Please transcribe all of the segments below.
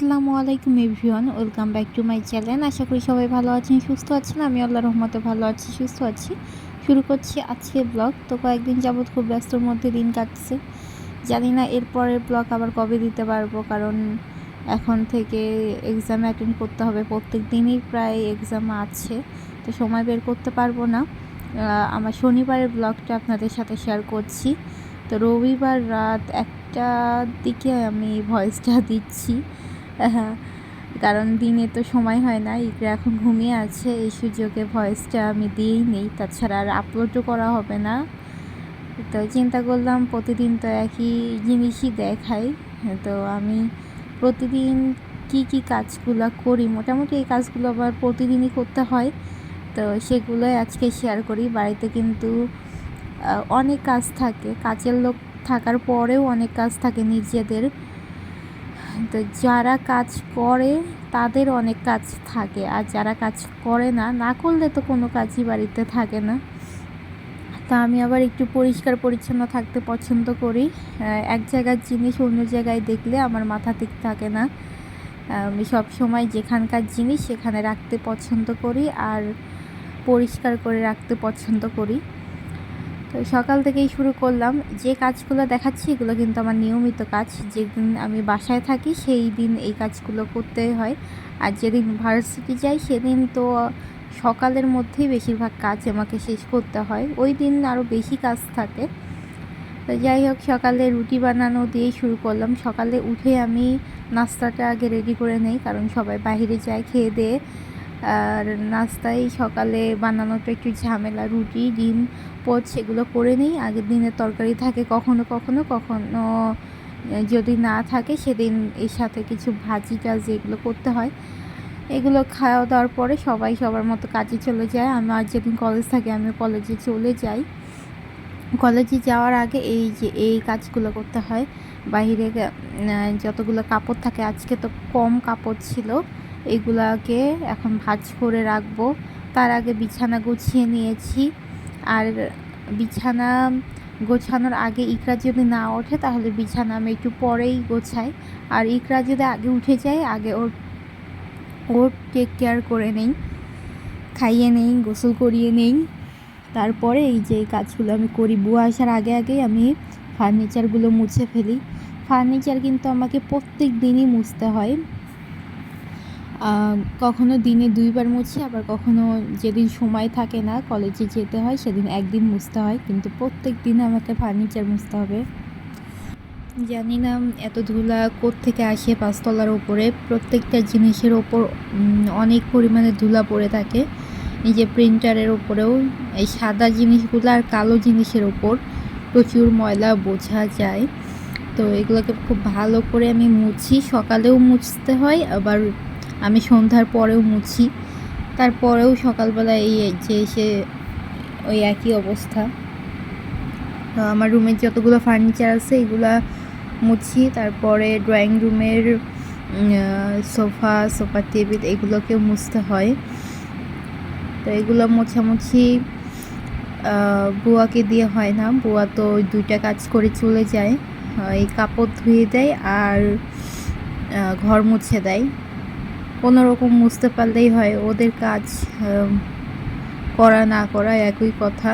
আসসালামু আলাইকুম everyone, welcome back to my channel. আশা করি সবাই ভালো আছেন, সুস্থ আছেন। আমি আল্লাহর রহমতে ভালো আছি, সুস্থ আছি। শুরু করছি আজকের ব্লগ। তো কয়েকদিন যাবৎ খুব ব্যস্তর মধ্যে দিন কাটছে। জানি না এরপরের ব্লগ আবার কবে দিতে পারবো, কারণ এখন থেকে এক্সাম অ্যাটেন্ড করতে হবে। প্রত্যেক দিনই প্রায় এক্সাম আছে, তো সময় বের করতে পারবো না। আমার শনিবারের ব্লগটা আপনাদের সাথে শেয়ার করছি। তো রবিবার রাত 1টার দিকে আমি ভয়েসটা দিচ্ছি, কারণ দিনে তো সময় হয় না। ইকরা এখন ঘুমিয়ে আছে, এই সুযোগে ভয়েসটা আমি দিয়েই নেই, তাছাড়া আর আপলোডও করা হবে না। তো চিন্তা করলাম প্রতিদিন তো একই জিনিসই দেখাই, তো আমি প্রতিদিন কি কাজগুলো করি, মোটামুটি এই কাজগুলো আবার প্রতিদিনই করতে হয়, তো সেগুলোই আজকে শেয়ার করি। বাড়িতে কিন্তু অনেক কাজ থাকে, কাজের লোক থাকার পরেও অনেক কাজ থাকে নিজেদের। তো যারা কাজ করে তাদের অনেক কাজ থাকে, আর যারা কাজ করে না, না করলে তো কোনো কাজই বাড়িতে থাকে না। তা আমি আবার একটু পরিষ্কার পরিচ্ছন্ন থাকতে পছন্দ করি। এক জায়গার জিনিস অন্য জায়গায় দেখলে আমার মাথা ঠিক থাকে না। আমি সব সময় যেখানকার জিনিস সেখানে রাখতে পছন্দ করি, আর পরিষ্কার করে রাখতে পছন্দ করি। তো সকাল থেকেই শুরু করলাম। যে কাজগুলো দেখাচ্ছি এগুলো কিন্তু আমার নিয়মিত কাজ। যেদিন আমি বাসায় থাকি সেই দিন এই কাজগুলো করতেই হয়, আর যেদিন ভার্সিটি যাই সেদিন তো সকালের মধ্যেই বেশিরভাগ কাজ আমাকে শেষ করতে হয়, ওই দিন আরও বেশি কাজ থাকে। তো যাই হোক, সকালে রুটি বানানো দিয়েই শুরু করলাম। সকালে উঠে আমি নাস্তাটা আগে রেডি করে নেই, কারণ সবাই বাইরে যায় খেয়ে দিয়ে। আর নাস্তায় সকালে বানানোটা একটু ঝামেলা, রুটি ডিম পোচ সেগুলো করে নিই। আগের দিনের তরকারি থাকে কখনো কখনো, যদি না থাকে সেদিন এর সাথে কিছু ভাজি টাজি এগুলো করতে হয়। এগুলো খাওয়া দাওয়ার পরে সবাই সবার মতো কাজে চলে যায়। আমার যেদিন কলেজ থাকে আমি কলেজে চলে যাই। কলেজে যাওয়ার আগে এই কাজগুলো করতে হয়। বাইরে যতগুলো কাপড় থাকে, আজকে তো কম কাপড় ছিল, এগুলাকে এখন ভাঁজ করে রাখবো। তার আগে বিছানা গুছিয়ে নিয়েছি। আর বিছানা গোছানোর আগে ইকরা যদি না ওঠে তাহলে বিছানা আমি একটু পরেই গোছাই। আর ইকরা যদি আগে উঠে যায়, আগে ওর টেক কেয়ার করে নেই, খাইয়ে নেই, গোসল করিয়ে নেই, তারপরে এই যে কাজগুলো আমি করি। বুয়া আসার আগে আগেই আমি ফার্নিচারগুলো মুছে ফেলি। ফার্নিচার কিন্তু আমাকে প্রত্যেক দিনই মুছতে হয়। কখনো দিনে 2বার মুছি, আবার কখনো যেদিন সময় থাকে না, কলেজে যেতে হয়, সেদিন একদিন মুছতে হয়, কিন্তু প্রত্যেক দিন আমাকে ফার্নিচার মুছতে হবে। জানি না এত ধুলা কোত্থেকে আসে 5তলার ওপরে। প্রত্যেকটা জিনিসের ওপর অনেক পরিমাণে ধুলা পড়ে থাকে। এই যে প্রিন্টারের ওপরেও এই সাদা জিনিসগুলো আর কালো জিনিসের ওপর প্রচুর ময়লা বোঝা যায়। তো এগুলোকে খুব ভালো করে আমি মুছি। সকালেও মুছতে হয়, আবার আমি সন্ধ্যার পরেও মুছি। তারপরেও সকালবেলা এই যে এসে ওই একই অবস্থা। আমার রুমের যতগুলো ফার্নিচার আছে এগুলা মুছি। তারপরে ড্রয়িং রুমের সোফা টেবিল এগুলোকেও মুছতে হয়। তো এগুলো মোছামুছি বুয়াকে দিয়ে হয় না, বুয়া তো 2টা কাজ করে চলে যায়। এই কাপড় ধুয়ে দেয় আর ঘর মুছে দেয়। কোনো রকম মুছতে পারলেই হয়, ওদের কাজ করা না করা একই কথা।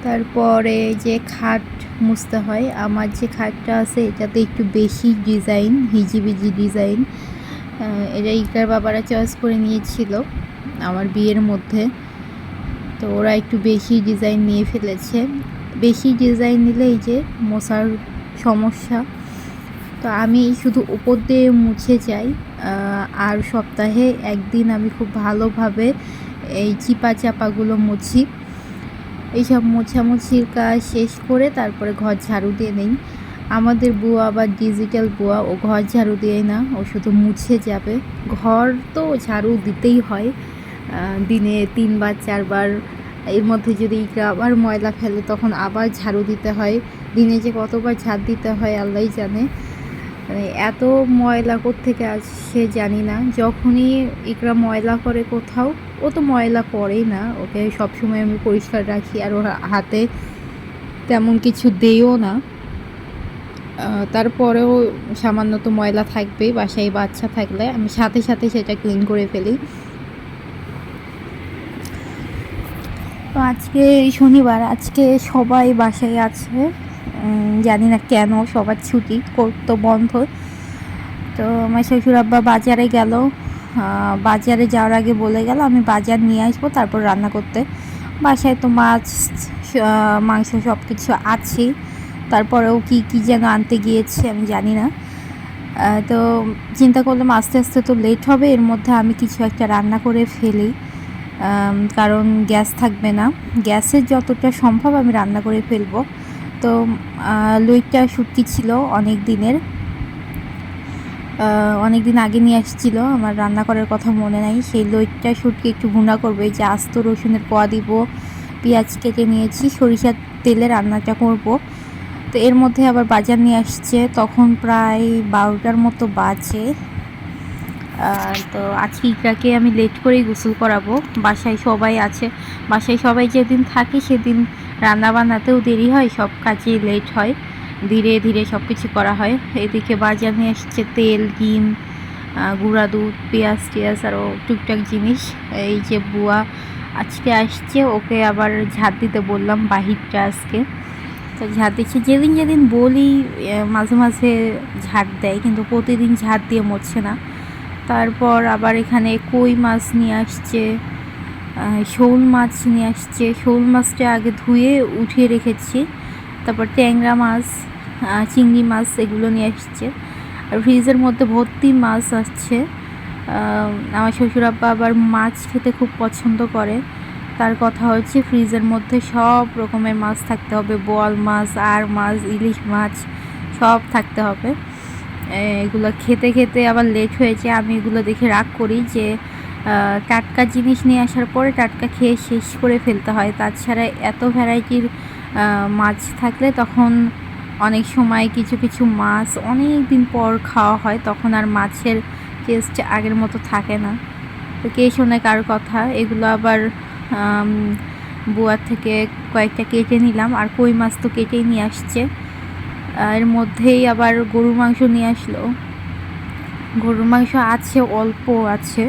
তারপরে যে খাট মুছতে হয়। আমার যে খাটটা আছে এটাতে একটু বেশি ডিজাইন, হিজিবিজি ডিজাইন। এটা ইকরার বাবারা চয়েস করে নিয়েছিল আমার বিয়ের মধ্যে, তো ওরা একটু বেশি ডিজাইন নিয়ে ফেলেছে। বেশি ডিজাইন নিলে এই যে মশার সমস্যা। তো আমি শুধু উপর দিয়ে মুছে যাই, আর সপ্তাহে একদিন আমি খুব ভালোভাবে এই চিপা চাপাগুলো মুছি। এইসব মোছামুছির কাজ শেষ করে তারপরে ঘর ঝাড়ু দিয়ে নেই। আমাদের বুয়া আবার ডিজিটাল বুয়া, ও ঘর ঝাড়ু দিয়ে না, ও শুধু মুছে যাবে। ঘর তো ঝাড়ু দিতেই হয় দিনে 3বার 4বার। এর মধ্যে যদি আবার ময়লা ফেলে তখন আবার ঝাড়ু দিতে হয়। দিনে যে কতবার ঝাড় দিতে হয় আল্লাহই জানে। মানে এত ময়লা কোত্থেকে আসে জানি না। যখনই ইকরা ময়লা করে কোথাও, ও তো ময়লা করেই না, ওকে সবসময় আমি পরিষ্কার রাখি, আর ওর হাতে তেমন কিছু দেইও না। তারপরেও সামান্য তো ময়লা থাকবেই, বাসায় বাচ্চা থাকলে আমি সাথে সাথে সেটা ক্লিন করে ফেলি। তো আজকে শনিবার, আজকে সবাই বাসায় আছে, জানি না কেন সবার ছুটি, তো বন্ধ। তো আমার শ্বশুর আব্বা বাজারে গেল, বাজারে যাওয়ার আগে বলে গেল আমি বাজার নিয়ে আসবো তারপর রান্না করতে। বাসায় তো মাছ মাংস সব কিছু আছেই, তারপরেও কি কি যেন আনতে গিয়েছে আমি জানি না। তো চিন্তা করলাম আস্তে আস্তে তো লেট হবে, এর মধ্যে আমি কিছু একটা রান্না করে ফেলি, কারণ গ্যাস থাকবে না, গ্যাসের যতটা সম্ভব আমি রান্না করে ফেলবো। তো লইট্টা শুটকি ছিল অনেক দিন আগে নিয়ে আসছিল, আমার রান্না করার কথা মনে নাই। সেই লইট্টা শুটকি একটু ভুনা করবো, এই যে আস্ত রসুনের কোয়া দিব, পেঁয়াজ কেটে নিয়েছি, সরিষার তেলে রান্নাটা করব। তো এর মধ্যে আবার বাজার নিয়ে আসছে, তখন প্রায় 12টার মতো বাজে। তো আজকে ইকরাকে আমি লেট করেই গোসল করাবো, বাসায় সবাই আছে, বাসায় সবাই যেদিন থাকে সেদিন রান্না বান্নাতেও দেরি হয়, সব কাজেই লেট হয়, ধীরে ধীরে সব কিছু করা হয়। এদিকে বাজার নিয়ে আসছে তেল, ডিম, গুঁড়া দুধ, পেঁয়াজ টিয়াজ আরও টুকটাক জিনিস। এই যে বুয়া আজকে আসছে, ওকে আবার ঝাড় দিতে বললাম বাহিরটা আজকে, তো ঝাড় দিচ্ছে। যেদিন যেদিন বলি মাঝে মাঝে ঝাড় দেয়, কিন্তু প্রতিদিন ঝাড় দিয়ে মরছে না। তারপর আবার এখানে কই মাছ নিয়ে আসছে, শোল মাছ নিয়ে আসছে, শোল মাছটা আগে ধুয়ে উঠিয়ে রেখেছি, তারপর ট্যাংরা মাছ, চিংড়ি মাছ এগুলো নিয়ে আসছে। আর ফ্রিজের মধ্যে ভর্তি মাছ আসছে। আমার শ্বশুর আব্বা আবার মাছ খেতে খুব পছন্দ করে, তার কথা হচ্ছে ফ্রিজের মধ্যে সব রকমের মাছ থাকতে হবে, বোয়াল মাছ, আর মাছ, ইলিশ মাছ সব থাকতে হবে। এগুলো খেতে খেতে আবার লেট হয়েছে, আমি এগুলো দেখে রাগ করি যে টাটকা জিনিস নিয়ে আসার পরে টাটকা খেয়ে শেষ করে ফেলতে হয়, তাছাড়া এত ভ্যারাইটির মাছ থাকলে তখন অনেক সময় কিছু কিছু মাছ অনেক দিন পর খাওয়া হয়, তখন আর মাছের টেস্ট আগের মতো থাকে না। তো কে শোনে কার কথা। এগুলো আবার বুয়ার থেকে কয়েকটা কেটে নিলাম, আর কই মাছ তো কেটেই নিয়ে আসছে। এর মধ্যেই আবার গরুর মাংস নিয়ে আসলো, গরুর মাংস আছে অল্প আছে,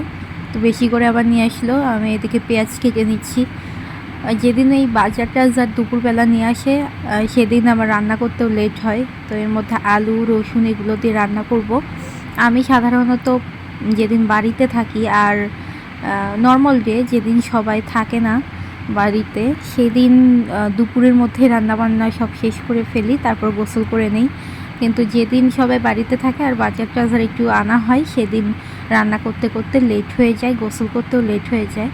তো বেশি করে আবার নিয়ে আসলো। আমি এদিকে পেঁয়াজ কেটে নিচ্ছি। যেদিন এই বাজারটা যার দুপুরবেলা নিয়ে আসে সেদিন আমার রান্না করতেও লেট হয়, তো এর মধ্যে আলু রসুন এগুলো দিয়ে রান্না করব। আমি সাধারণত যেদিন বাড়িতে থাকি আর নর্মাল ডে যেদিন সবাই থাকে না বাড়িতে, সেদিন দুপুরের মধ্যে রান্নাবান্না সব শেষ করে ফেলি, তারপর গোসল করে নেই। কিন্তু যেদিন সবাই বাড়িতে থাকে আর বাজার টাজার একটু আনা হয়, সেদিন রান্না করতে করতে লেট হয়ে যায়, গোসল করতেও লেট হয়ে যায়।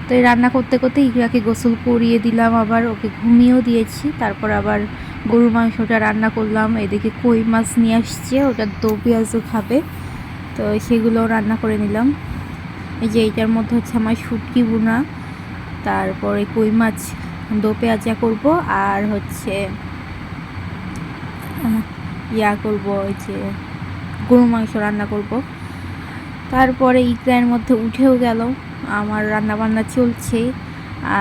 তো এই রান্না করতে করতে ইকরাকে গোসল করিয়ে দিলাম, আবার ওকে ঘুমিয়েও দিয়েছি। তারপর আবার গরুর মাংসটা রান্না করলাম। এদিকে কই মাছ নিয়ে আসছে, ওটা দো পেঁয়াজও খাবে, তো সেগুলোও রান্না করে নিলাম। এই যে এইটার মধ্যে হচ্ছে আমার শুটকি ভুনা, তারপরে কই মাছ দো পেঁয়াজা করবো, আর হচ্ছে করব, ওই যে গরুর মাংস রান্না করব। তারপরে ইকরায়ের মধ্যে উঠেও গেল, আমার রান্না বান্না চলছে।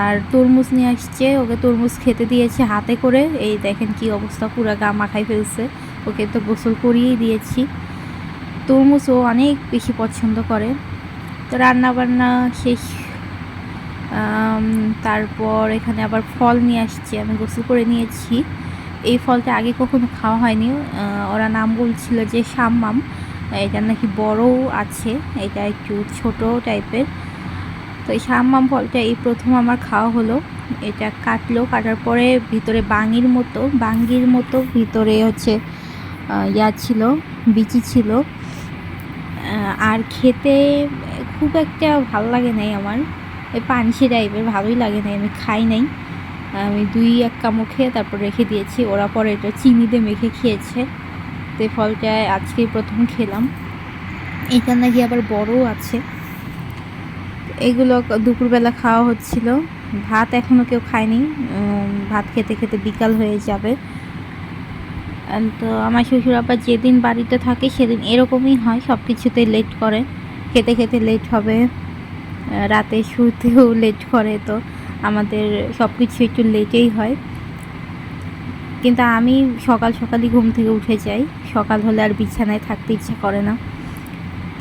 আর তরমুজ নিয়ে আসছে, ওকে তরমুজ খেতে দিয়েছে হাতে করে, এই দেখেন কি অবস্থা, পুরা গা মাখাই ফেলছে। ওকে তো গোসল করিয়েই দিয়েছি, তরমুজ ও অনেক বেশি পছন্দ করে। তো রান্না বান্না শেষ। তারপর এখানে আবার ফল নিয়ে আসছে, আমি গোসল করে নিয়েছি। এই ফলটা আগে কখনো খাওয়া হয়নি, ওরা নাম বলছিল যে শাম্মাম, এটা নাকি বড়ও আছে, এটা একটু ছোট টাইপের। তো এই শাম্মাম ফলটা এই প্রথম আমার খাওয়া হলো। এটা কাটার পরে ভিতরে বাঙ্গির মতো ভিতরে হচ্ছে ছিল, বিচি ছিল। আর খেতে খুব একটা ভালো লাগে নাই আমার, ওই পানসি টাইপের, ভালোই লাগে নাই, আমি খাই নাই। আমি 2-1 কামড় খেয়ে তারপর রেখে দিয়েছি, ওরা পরে এটা চিনিতে মেখে খেয়েছে। তো এই ফলটা আজকেই প্রথম খেলাম। এটা নাকি আবার বড়ও আছে। এগুলো দুপুরবেলা খাওয়া হচ্ছিল, ভাত এখনও কেউ খায়নি, ভাত খেতে খেতে বিকাল হয়ে যাবে। তো আমার শ্বশুর আবার যেদিন বাড়িতে থাকে সেদিন এরকমই হয়, সব কিছুতে লেট করে, খেতে খেতে লেট হবে, রাতে শুতেও লেট করে, তো আমাদের সব কিছু একটু লেটেই হয়। কিন্তু আমি সকাল সকালই ঘুম থেকে উঠে যাই, সকাল হলে আর বিছানায় থাকতে ইচ্ছা করে না।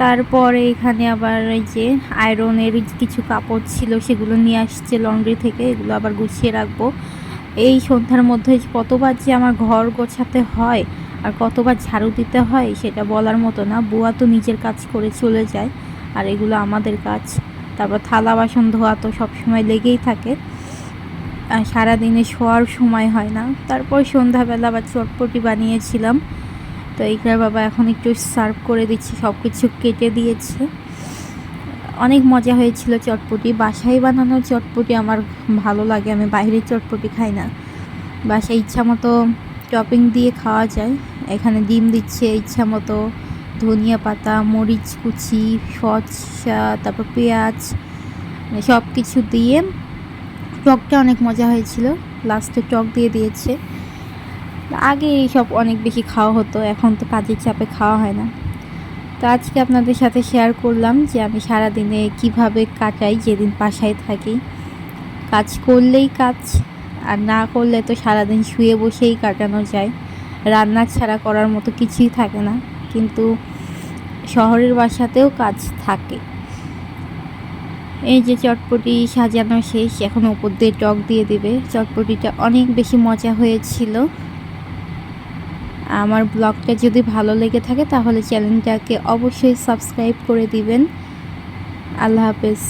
তারপরে এখানে আবার এই যে আয়রনের কিছু কাপড় ছিল, সেগুলো নিয়ে আসছে লন্ড্রি থেকে, এগুলো আবার গুছিয়ে রাখবো। এই সন্ধ্যার মধ্যে কতবার যে আমার ঘর গোছাতে হয় আর কতবার ঝাড়ু দিতে হয় সেটা বলার মতো না। বুয়া তো নিজের কাজ করে চলে যায়, আর এগুলো আমাদের কাজ। তারপর থালা বাসন ধোয়া তো সবসময় লেগেই থাকে, আর সারাদিনে শোয়ার সময় হয় না। তারপর সন্ধ্যাবেলা আবার চটপটি বানিয়েছিলাম, তো এইটার বাবা এখন একটু সার্ভ করে দিচ্ছি, সব কিছু কেটে দিয়েছে। অনেক মজা হয়েছিল চটপটি। বাসায় বানানো চটপটি আমার ভালো লাগে, আমি বাইরের চটপটি খাই না। বাসায় ইচ্ছা মতো টপিং দিয়ে খাওয়া যায়। এখানে ডিম দিচ্ছে ইচ্ছা মতো, ধনিয়া পাতা, মরিচ কুচি, শসা, তারপর পেঁয়াজ, সব কিছু দিয়ে। টকটা অনেক মজা হয়েছিল, লাস্টে টক দিয়ে দিয়েছে। আগে এইসব অনেক বেশি খাওয়া হতো, এখন তো কাজের চাপে খাওয়া হয় না। তো আজকে আপনাদের সাথে শেয়ার করলাম যে আমি সারাদিনে কিভাবে কাটাই যেদিন বাসায় থাকি। কাজ করলেই কাজ, আর না করলে তো সারাদিন শুয়ে বসেই কাটানো যায়, রান্না ছাড়া করার মতো কিছুই থাকে না। কিন্তু শহরের বাসাতেও কাজ থাকে। এই যে চটপটি সাজানো শেষ, এখন উপর দিয়ে টক দিয়ে দিবে। চটপটিটা অনেক বেশি মজা হয়েছিল। আমার ব্লগটা যদি ভালো লেগে থাকে তাহলে চ্যানেলটাকে অবশ্যই সাবস্ক্রাইব করে দিবেন। আল্লাহ হাফেজ।